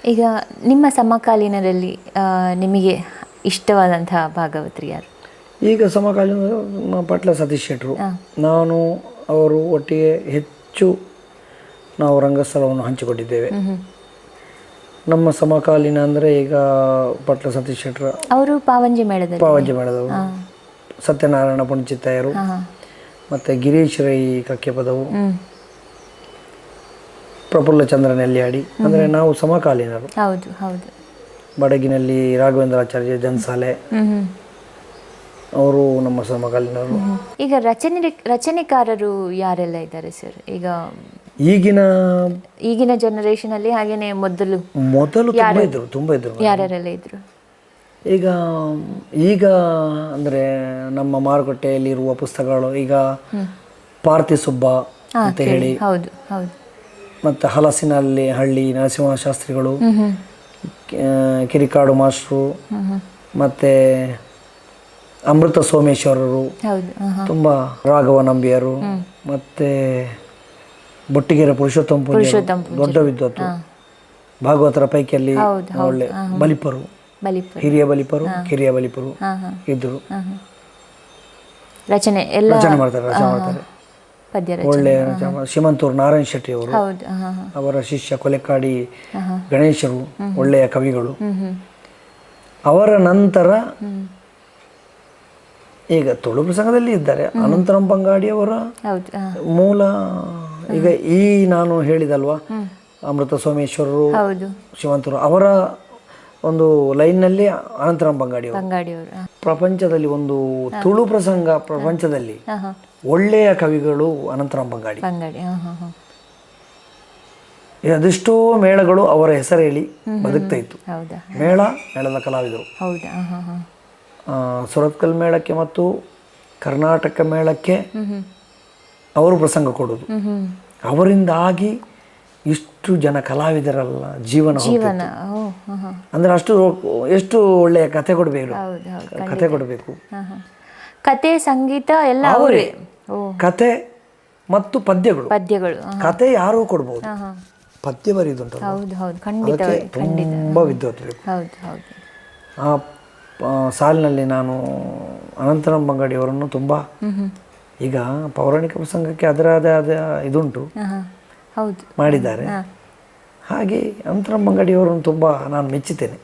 ಈಗ ನಿಮ್ಮ ಸಮಕಾಲೀನರಲ್ಲಿ ನಿಮಗೆ ಇಷ್ಟವಾದಂತಹ ಭಾಗವತರು ಯಾರು? ಈಗ ಸಮಕಾಲೀನ ಪಟ್ಲ ಸತೀಶ್ ಶೆಟ್ಟರು. ನಾನು ಅವರು ಒಟ್ಟಿಗೆ ಹೆಚ್ಚು ನಾವು ರಂಗಸ್ಥಳವನ್ನು ಹಂಚಿಕೊಂಡಿದ್ದೇವೆ. ನಮ್ಮ ಸಮಕಾಲೀನ ಅಂದರೆ ಈಗ ಪಟ್ಲ ಸತೀಶ್ ಶೆಟ್ಟರು, ಅವರು ಪಾವಂಜಿ ಮೇಳದವರು, ಸತ್ಯನಾರಾಯಣ ಪುಣ್ಚಿತ್ತಾಯರು, ಮತ್ತು ಗಿರೀಶ್ ರೈ ಕಕ್ಕೆಪದವು, ಪ್ರಫುಲ್ಲ ಚಂದ್ರ ನೆಲ್ಯಾಡಿ. ಅಂದರೆ ನಾವು ಸಮಕಾಲೀನರು. ಹೌದು ಹೌದು. ಬಡಗಿನಲ್ಲಿ ರಾಘವೇಂದ್ರಾಚಾರ್ಯ ಜನ್ಸಾಲೆ ಅವರು ನಮ್ಮ ಸಮಕಾಲೀನರು. ಈಗ ರಚನೆಕಾರರು ಯಾರೆಲ್ಲ ಇದ್ದಾರೆ ಸರ್? ಈಗ ಈಗಿನ ಜನರೇಷನ್ ಅಲ್ಲಿ ಹಾಗೇನೆ ಮೊದಲು ತುಂಬ ಇದ್ರು. ಯಾರೆಲ್ಲ ಇದ್ರು? ಈಗ ಅಂದರೆ ನಮ್ಮ ಮಾರುಕಟ್ಟೆಯಲ್ಲಿರುವ ಪುಸ್ತಕಗಳು ಈಗ ಪಾರ್ಥಿ ಸುಬ್ಬ ಅಂತ ಹೇಳಿ, ಹೌದು ಹೌದು, ಮತ್ತು ಹಲಸಿನಲ್ಲಿ ಹಳ್ಳಿ ನರಸಿಂಹಶಾಸ್ತ್ರಿಗಳು, ಕಿರಿಕಾಡು ಮಾಸ್ಟ್ರು, ಮತ್ತು ಅಮೃತ ಸೋಮೇಶ್ವರರು, ತುಂಬ ರಾಘವ ನಂಬಿಯರು, ಮತ್ತು ಬೊಟ್ಟಿಗೆರೆ ಪುರುಷೋತ್ತಮ ದೊಡ್ಡ ವಿದ್ವತ್ತು, ಭಾಗವತರ ಪೈಕಿಯಲ್ಲಿ ಒಳ್ಳೆ ಬಲಿಪರು, ಹಿರಿಯ ಬಲಿಪರು, ಕಿರಿಯ ಬಲಿಪರು ಇದ್ದರು. ರಚನೆ ಮಾಡ್ತಾರೆ. ಒಳ್ಳೆಯ ಶ್ರೀಮಂತೂರು ನಾರಾಯಣ ಶೆಟ್ಟಿ ಅವರು, ಅವರ ಶಿಷ್ಯ ಕೊಲೆಕಾಡಿ ಗಣೇಶರು ಒಳ್ಳೆಯ ಕವಿಗಳು. ಅವರ ನಂತರ ಈಗ ತುಳು ಪ್ರಸಂಗದಲ್ಲಿ ಇದ್ದಾರೆ ಅನಂತರಾಮ್ ಬಂಗಾಡಿಯವರ ಮೂಲ. ಈಗ ನಾನು ಹೇಳಿದಲ್ವಾ ಅಮೃತ ಸೋಮೇಶ್ವರರು, ಶ್ರೀಮಂತರು, ಅವರ ಒಂದು ಲೈನ್ನಲ್ಲಿ ಅನಂತರಾಮ್ ಬಂಗಾಡಿಯವರು. ಪ್ರಪಂಚದಲ್ಲಿ ಒಂದು ತುಳು ಪ್ರಸಂಗ ಪ್ರಪಂಚದಲ್ಲಿ ಒಳ್ಳೆಯ ಕವಿಗಳು ಅನಂತರಾಮ್ ಬಂಗಾಡಿ. ಅದೆಷ್ಟೋ ಮೇಳಗಳು ಅವರ ಹೆಸರು ಹೇಳಿ ಬದುಕ್ತಾ ಇತ್ತು. ಮೇಳದ ಕಲಾವಿದರು ಸುರತ್ಕಲ್ ಮೇಳಕ್ಕೆ ಮತ್ತು ಕರ್ನಾಟಕ ಮೇಳಕ್ಕೆ ಅವರು ಪ್ರಸಂಗ ಕೊಡೋದು. ಅವರಿಂದಾಗಿ ಇಷ್ಟು ಜನ ಕಲಾವಿದರಲ್ಲ ಜೀವನ ಅಂದ್ರೆ ಎಷ್ಟು ಒಳ್ಳೆಯ ಕತೆ ಕೊಡಬೇಕು. ಕತೆ, ಸಂಗೀತ ಎಲ್ಲ ಅವರೇ. ಕತೆ ಮತ್ತು ಪದ್ಯಗಳು. ಕತೆ ಯಾರೂ ಕೊಡ್ಬೋದು, ಪದ್ಯ ಬರೆಯುದುಂಟು ತುಂಬ ವಿದ್ವತ್ ಬೇಕು. ಆ ಸಾಲಿನಲ್ಲಿ ನಾನು ಅನಂತರಾಮ್ ಬಂಗಾಡಿಯವರನ್ನು ತುಂಬ, ಈಗ ಪೌರಾಣಿಕ ಪ್ರಸಂಗಕ್ಕೆ ಅದರಾದ ಇದುಂಟು, ಮಾಡಿದ್ದಾರೆ. ಹಾಗೆ ಅನಂತರಾಮ್ ಬಂಗಾಡಿಯವರನ್ನು ತುಂಬ ನಾನು ಮೆಚ್ಚುತ್ತೇನೆ.